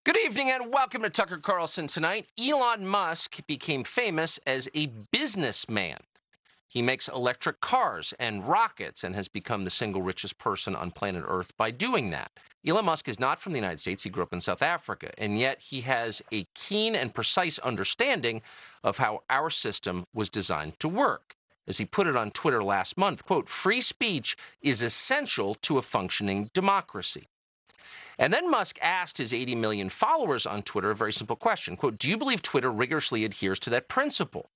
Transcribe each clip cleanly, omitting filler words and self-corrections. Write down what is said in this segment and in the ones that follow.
Good evening and welcome to Tucker Carlson Tonight. Elon Musk became famous as a businessman. He makes electric cars and rockets and has become the single richest person on planet Earth by doing that. Elon Musk is not from the United States. He grew up in South Africa, and yet he has a keen and precise understanding of how our system was designed to work. As he put it on Twitter last month, quote, "Free speech is essential to a functioning democracy." And then Musk asked his 80 million followers on Twitter a very simple question, quote, "Do you believe Twitter rigorously adheres to that principle?"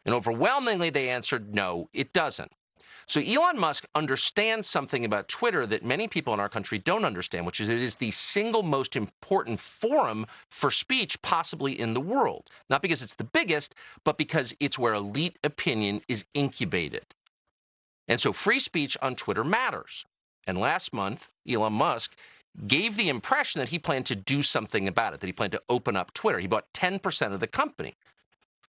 And overwhelmingly, they answered, no, it doesn't. So Elon Musk understands something about Twitter that many people in our country don't understand, which is it is the single most important forum for speech possibly in the world. Not because it's the biggest, but because it's where elite opinion is incubated. And so free speech on Twitter matters. And last month, Elon Musk gave the impression that he planned to do something about it, that he planned to open up Twitter. He bought 10% of the company.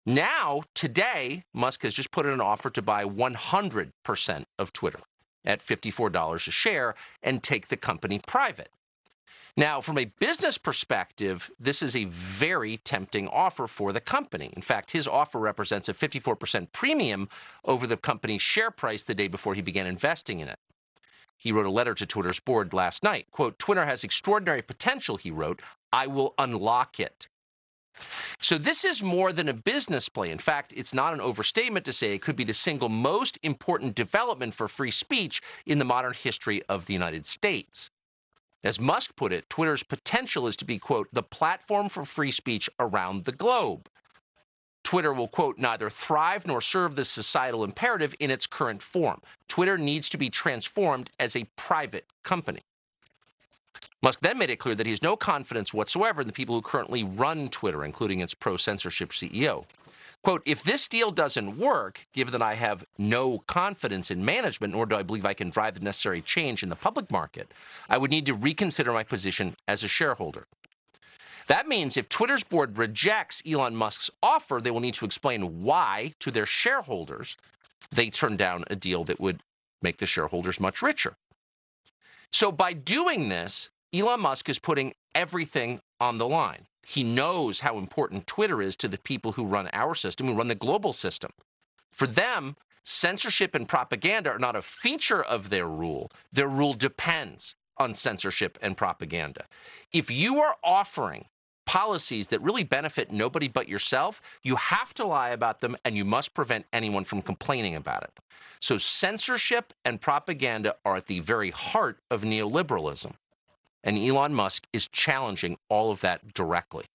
Now, today, Musk has just put in an offer to buy 100% of Twitter at $54 a share and take the company private. Now, from a business perspective, this is a very tempting offer for the company. In fact, his offer represents a 54% premium over the company's share price the day before he began investing in it. He wrote a letter to Twitter's board last night. Quote, "Twitter has extraordinary potential," he wrote. "I will unlock it." So this is more than a business play. In fact, it's not an overstatement to say it could be the single most important development for free speech in the modern history of the United States. As Musk put it, Twitter's potential is to be, quote, "the platform for free speech around the globe." Twitter will, quote, "neither thrive nor serve the societal imperative in its current form. Twitter needs to be transformed as a private company." Musk then made it clear that he has no confidence whatsoever in the people who currently run Twitter, including its pro-censorship CEO. Quote, "If this deal doesn't work, given that I have no confidence in management, nor do I believe I can drive the necessary change in the public market, I would need to reconsider my position as a shareholder." That means if Twitter's board rejects Elon Musk's offer, they will need to explain why to their shareholders they turned down a deal that would make the shareholders much richer. So by doing this, Elon Musk is putting everything on the line. He knows how important Twitter is to the people who run our system, who run the global system. For them, censorship and propaganda are not a feature of their rule. Their rule depends on censorship and propaganda. If you are offering policies that really benefit nobody but yourself, you have to lie about them and you must prevent anyone from complaining about it. So censorship and propaganda are at the very heart of neoliberalism. And Elon Musk is challenging all of that directly.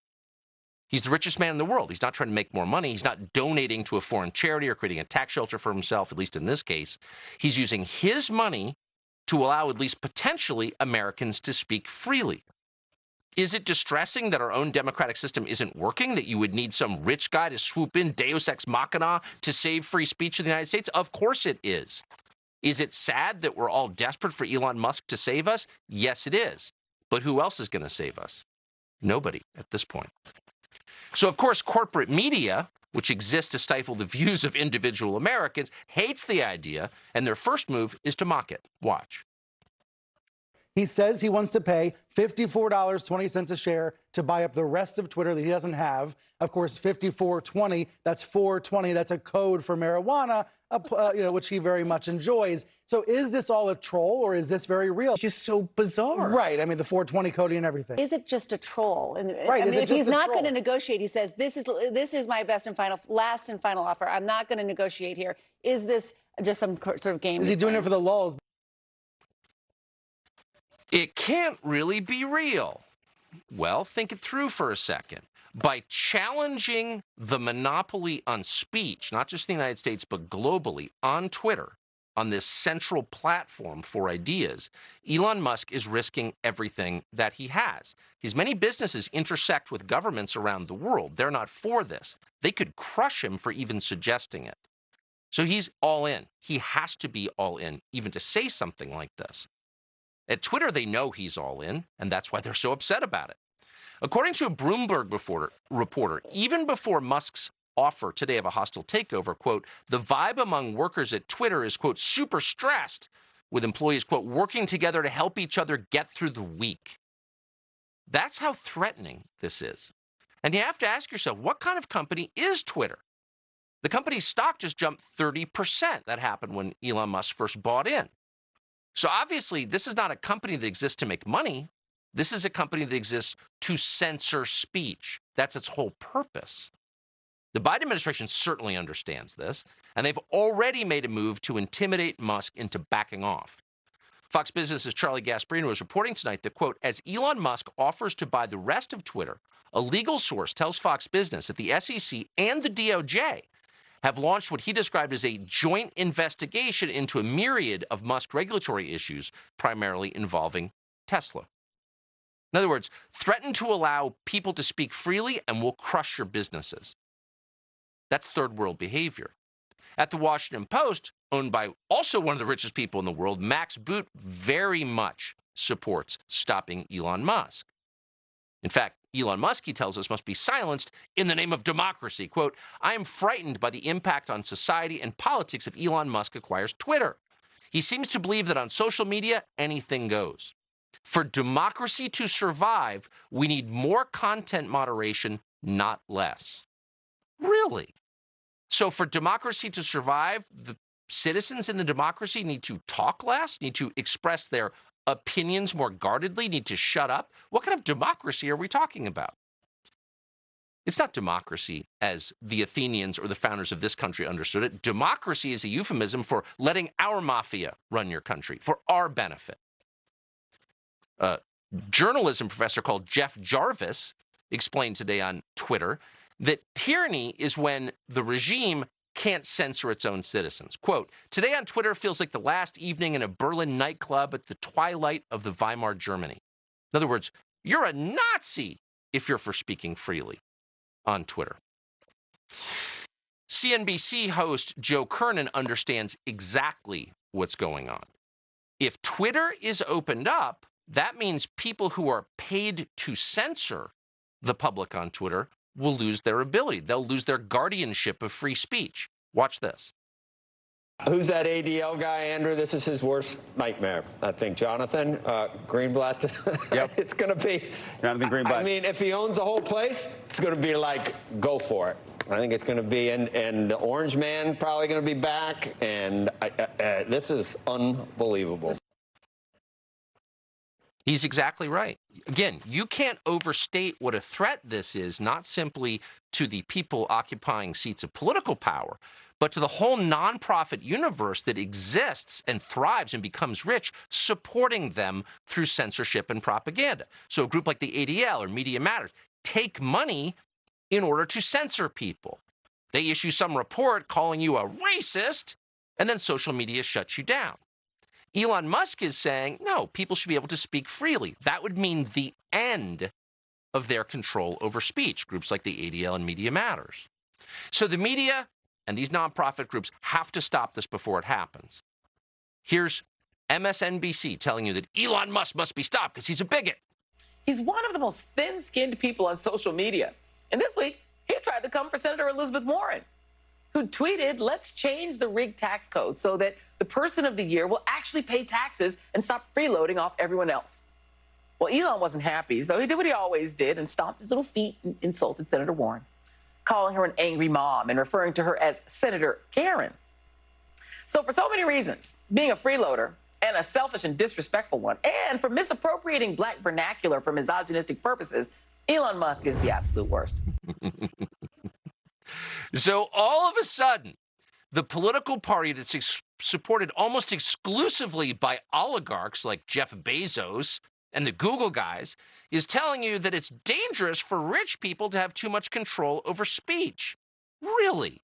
He's the richest man in the world. He's not trying to make more money. He's not donating to a foreign charity or creating a tax shelter for himself, at least in this case. He's using his money to allow at least potentially Americans to speak freely. Is it distressing that our own democratic system isn't working, that you would need some rich guy to swoop in, Deus ex machina, to save free speech in the United States? Of course it is. Is it sad that we're all desperate for Elon Musk to save us? Yes, it is. But who else is going to save us? Nobody at this point. So, of course, corporate media, which exists to stifle the views of individual Americans, hates the idea, and their first move is to mock it. Watch. He says he wants to pay $54.20 a share to buy up the rest of Twitter that he doesn't have. Of course, 54.20, that's 420. That's a code for marijuana, which he very much enjoys. So is this all a troll or is this very real? It's just so bizarre. Right. I mean, the 420 coding and everything. Is it just a troll? Right. I mean, if he's not going to negotiate, he says, this is my last and final offer. I'm not going to negotiate here. Is this just some sort of game? Is he doing it for the lulz? It can't really be real. Well, think it through for a second. By challenging the monopoly on speech, not just in the United States, but globally, on Twitter, on this central platform for ideas, Elon Musk is risking everything that he has. His many businesses intersect with governments around the world. They're not for this. They could crush him for even suggesting it. So he's all in. He has to be all in, even to say something like this. At Twitter, they know he's all in, and that's why they're so upset about it. According to a Bloomberg reporter, even before Musk's offer today of a hostile takeover, quote, "the vibe among workers at Twitter is, quote, super stressed, with employees, quote, working together to help each other get through the week." That's how threatening this is. And you have to ask yourself, what kind of company is Twitter? The company's stock just jumped 30%. That happened when Elon Musk first bought in. So obviously, this is not a company that exists to make money. This is a company that exists to censor speech. That's its whole purpose. The Biden administration certainly understands this, and they've already made a move to intimidate Musk into backing off. Fox Business's Charlie Gasparino is reporting tonight that, quote, as Elon Musk offers to buy the rest of Twitter, a legal source tells Fox Business that the SEC and the DOJ have launched what he described as a joint investigation into a myriad of Musk regulatory issues, primarily involving Tesla. In other words, threaten to allow people to speak freely and we'll crush your businesses. That's third world behavior. At the Washington Post, owned by also one of the richest people in the world, Max Boot very much supports stopping Elon Musk. In fact, Elon Musk, he tells us, must be silenced in the name of democracy. Quote, I am frightened by the impact on society and politics if Elon Musk acquires Twitter. He seems to believe that on social media, anything goes. For democracy to survive, we need more content moderation, not less. Really? So for democracy to survive, the citizens in the democracy need to talk less, need to express their opinions more guardedly, need to shut up? What kind of democracy are we talking about? It's not democracy as the Athenians or the founders of this country understood it. Democracy is a euphemism for letting our mafia run your country for our benefit. A journalism professor called Jeff Jarvis explained today on Twitter that tyranny is when the regime can't censor its own citizens. Quote, today on Twitter feels like the last evening in a Berlin nightclub at the twilight of the Weimar Germany. In other words, you're a Nazi if you're for speaking freely on Twitter. CNBC host Joe Kernan understands exactly what's going on. If Twitter is opened up, that means people who are paid to censor the public on Twitter will lose their ability. They'll lose their guardianship of free speech. Watch this. Who's that ADL guy, Andrew? This is his worst nightmare, I think. Jonathan Greenblatt. Yep. It's going to be. Jonathan Greenblatt. I mean, if he owns the whole place, it's going to be like, go for it. I think it's going to be, and the Orange Man probably going to be back, and this is unbelievable. He's exactly right. Again, you can't overstate what a threat this is, not simply to the people occupying seats of political power, but to the whole nonprofit universe that exists and thrives and becomes rich, supporting them through censorship and propaganda. So a group like the ADL or Media Matters take money in order to censor people. They issue some report calling you a racist, and then social media shuts you down. Elon Musk is saying, no, people should be able to speak freely. That would mean the end of their control over speech, groups like the ADL and Media Matters. So the media and these nonprofit groups have to stop this before it happens. Here's MSNBC telling you that Elon Musk must be stopped because he's a bigot. He's one of the most thin-skinned people on social media. And this week, he tried to come for Senator Elizabeth Warren, who tweeted, let's change the rigged tax code so that the person of the year will actually pay taxes and stop freeloading off everyone else. Well, Elon wasn't happy, so he did what he always did and stomped his little feet and insulted Senator Warren, calling her an angry mom and referring to her as Senator Karen. So for so many reasons, being a freeloader and a selfish and disrespectful one, and for misappropriating black vernacular for misogynistic purposes, Elon Musk is the absolute worst. So all of a sudden, the political party that's supported almost exclusively by oligarchs like Jeff Bezos and the Google guys is telling you that it's dangerous for rich people to have too much control over speech. Really?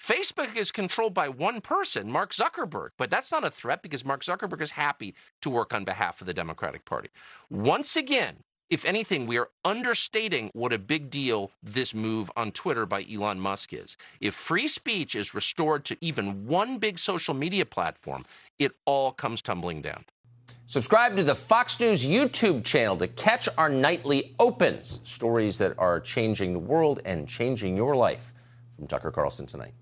Facebook is controlled by one person, Mark Zuckerberg, but that's not a threat because Mark Zuckerberg is happy to work on behalf of the Democratic Party. Once again, if anything, we are understating what a big deal this move on Twitter by Elon Musk is. If free speech is restored to even one big social media platform, it all comes tumbling down. Subscribe to the Fox News YouTube channel to catch our nightly opens, stories that are changing the world and changing your life. From Tucker Carlson tonight.